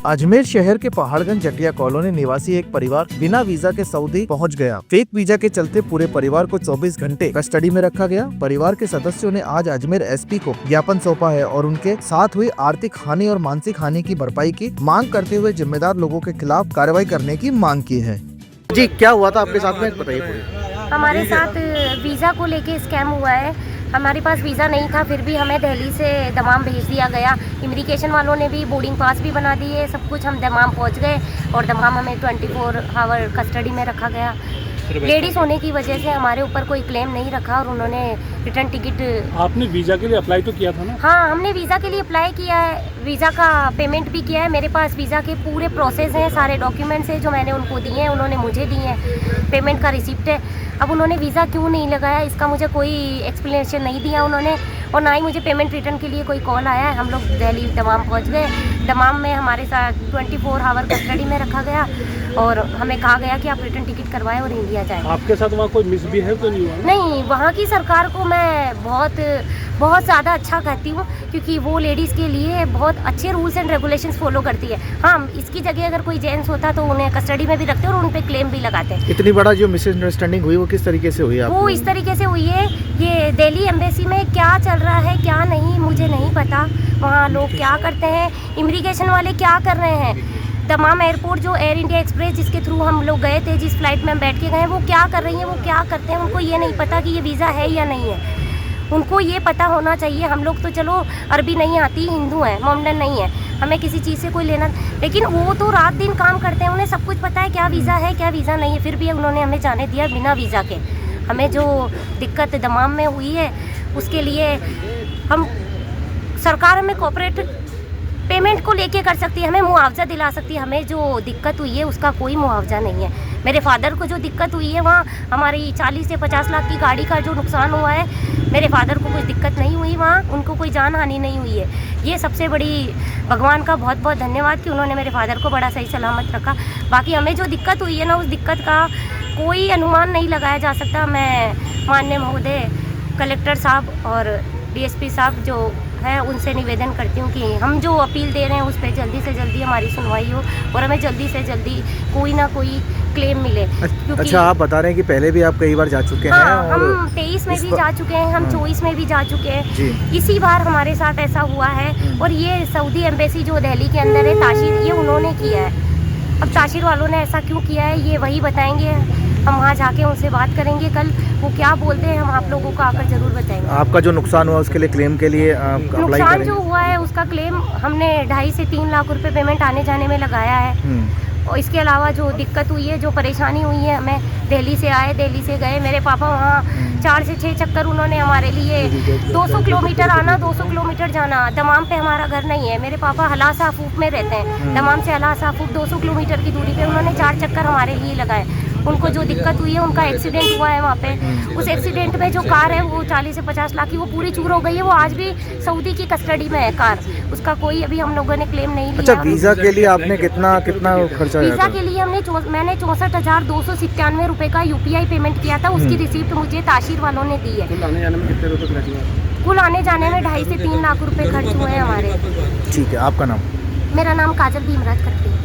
अजमेर शहर के पहाड़गंज जटिया कॉलोनी निवासी एक परिवार बिना वीजा के सऊदी पहुंच गया। फेक वीजा के चलते पूरे परिवार को 24 घंटे कस्टडी में रखा गया। परिवार के सदस्यों ने आज अजमेर एसपी को ज्ञापन सौंपा है और उनके साथ हुई आर्थिक हानि और मानसिक हानि की भरपाई की मांग करते हुए जिम्मेदार लोगों के खिलाफ कार्रवाई करने की मांग की है। जी, क्या हुआ था आपके साथ में, बताइए पूरी। हमारे साथ वीज़ा को लेके स्कैम हुआ है। हमारे पास वीज़ा नहीं था, फिर भी हमें दिल्ली से दमाम भेज दिया गया। इमिग्रेशन वालों ने भी बोर्डिंग पास भी बना दिए, सब कुछ। हम दमाम पहुंच गए और दमाम हमें 24 आवर कस्टडी में रखा गया। लेडीज़ होने की वजह से हमारे ऊपर कोई क्लेम नहीं रखा और उन्होंने रिटर्न टिकट। आपने वीज़ा के लिए अप्लाई तो किया था ना? हाँ, हमने वीज़ा के लिए अप्लाई किया है, वीज़ा का पेमेंट भी किया है। मेरे पास वीज़ा के पूरे प्रोसेस हैं, सारे डॉक्यूमेंट्स हैं जो मैंने उनको दिए हैं, उन्होंने मुझे दिए हैं। पेमेंट का रिसिप्ट है। अब उन्होंने वीज़ा क्यों नहीं लगाया इसका मुझे कोई एक्सप्लेनेशन नहीं दिया उन्होंने, और ना ही मुझे पेमेंट रिटर्न के लिए कोई कॉल आया है। हम लोग दिल्ली दमाम पहुंच गए। दमाम में हमारे साथ 24 आवर कस्टडी में रखा गया और हमें कहा गया कि आप रिटर्न टिकट करवाएं और इंडिया जाएं। आपके साथ वहाँ कोई मिसबिहेव तो नहीं हुआ? नहीं, वहाँ की सरकार को मैं बहुत ज़्यादा अच्छा कहती हूँ, क्योंकि वो लेडीज़ के लिए बहुत अच्छे रूल्स एंड रेगुलेशंस फॉलो करती है। हाँ, इसकी जगह अगर कोई जेंट्स होता तो उन्हें कस्टडी में भी रखते और उन पे क्लेम भी लगाते। इतनी बड़ा जो मिसअंडरस्टैंडिंग हुई वो किस तरीके से हुई? वो इस तरीके से हुई है, ये दिल्ली एम्बेसी में क्या चल रहा है क्या नहीं मुझे नहीं पता। वहाँ लोग क्या करते हैं, इमिग्रेशन वाले क्या कर रहे हैं, दमाम एयरपोर्ट जो एयर इंडिया एक्सप्रेस जिसके थ्रू हम लोग गए थे, जिस फ्लाइट में हम बैठ के गए, वो क्या कर रही हैं, वो क्या करते हैं, उनको ये नहीं पता कि ये वीज़ा है या नहीं है। उनको ये पता होना चाहिए। हम लोग तो चलो अरबी नहीं आती, हिंदू हैं, मोमडन नहीं है, हमें किसी चीज़ से कोई लेना, लेकिन वो तो रात दिन काम करते हैं, उन्हें सब कुछ पता है क्या वीज़ा है क्या वीज़ा नहीं है, फिर भी उन्होंने हमें जाने दिया बिना वीज़ा के। हमें जो दिक्कत दमाम में हुई है उसके लिए हम सरकार हमें कोऑपरेट पेमेंट को लेके कर सकती है, हमें मुआवजा दिला सकती है। हमें जो दिक्कत हुई है उसका कोई मुआवजा नहीं है। मेरे फादर को जो दिक्कत हुई है वहाँ हमारी 40 से 50 लाख की गाड़ी का जो नुकसान हुआ है, मेरे फादर को कुछ दिक्कत नहीं हुई, वहाँ उनको कोई जान हानि नहीं हुई है। ये सबसे बड़ी भगवान का बहुत बहुत धन्यवाद कि उन्होंने मेरे फादर को बड़ा सही सलामत रखा। बाकी हमें जो दिक्कत हुई है ना, उस दिक्कत का कोई अनुमान नहीं लगाया जा सकता। मैं माननीय महोदय कलेक्टर साहब और DSP साहब जो है उनसे निवेदन करती हूँ कि हम जो अपील दे रहे हैं उस पर जल्दी से जल्दी हमारी सुनवाई हो और हमें जल्दी से जल्दी कोई ना कोई क्लेम मिले। अच्छा, आप बता रहे हैं कि पहले भी आप कई बार जा चुके हैं? हाँ, और हम 23 में भी जा चुके हैं, हम 24 में भी जा चुके हैं। जी। इसी बार हमारे साथ ऐसा हुआ है और ये सऊदी एम्बेसी जो दिल्ली के अंदर है, ताशीर, ये उन्होंने किया है। अब ताशीर वालों ने ऐसा क्यों किया है ये वही बताएंगे। हम वहाँ जाके उनसे बात करेंगे कल, वो क्या बोलते हैं हम आप लोगों को आकर जरूर बताएंगे। आपका जो नुकसान हुआ उसके लिए क्लेम के लिए नुकसान जो हुआ है उसका क्लेम हमने 2.5 से 3 लाख रुपए पेमेंट आने जाने में लगाया है। और इसके अलावा जो दिक्कत हुई है, जो परेशानी हुई है, हमें दिल्ली से आए, दिल्ली से गए, मेरे पापा वहाँ 4 से 6 चक्कर उन्होंने हमारे लिए 200 किलोमीटर आना 200 किलोमीटर जाना। दमाम पे हमारा घर नहीं है, मेरे पापा हला साफूफ में रहते हैं, दमाम से हला साफूफ 200 किलोमीटर की दूरी पे उन्होंने 4 चक्कर हमारे लिए लगाए। उनको जो दिक्कत हुई है, उनका एक्सीडेंट हुआ है वहाँ पे, उस एक्सीडेंट में जो कार है वो 40 से 50 लाख की वो पूरी चूर हो गई है। वो आज भी सऊदी की कस्टडी में है कार, उसका कोई अभी हम लोगों ने क्लेम नहीं लिया। अच्छा, वीज़ा के लिए आपने कितना खर्चा? वीज़ा के लिए मैंने 64,297 रुपये का UPI पेमेंट किया था, उसकी रिसीप्ट मुझे ताशीर वालों ने दी है। कुल आने जाने में कितने रुपए लगे? कुल आने जाने में 2.5 से 3 लाख रुपए खर्च हुए हैं हमारे। ठीक है, आपका नाम? मेरा नाम काजल भीमराज करती है।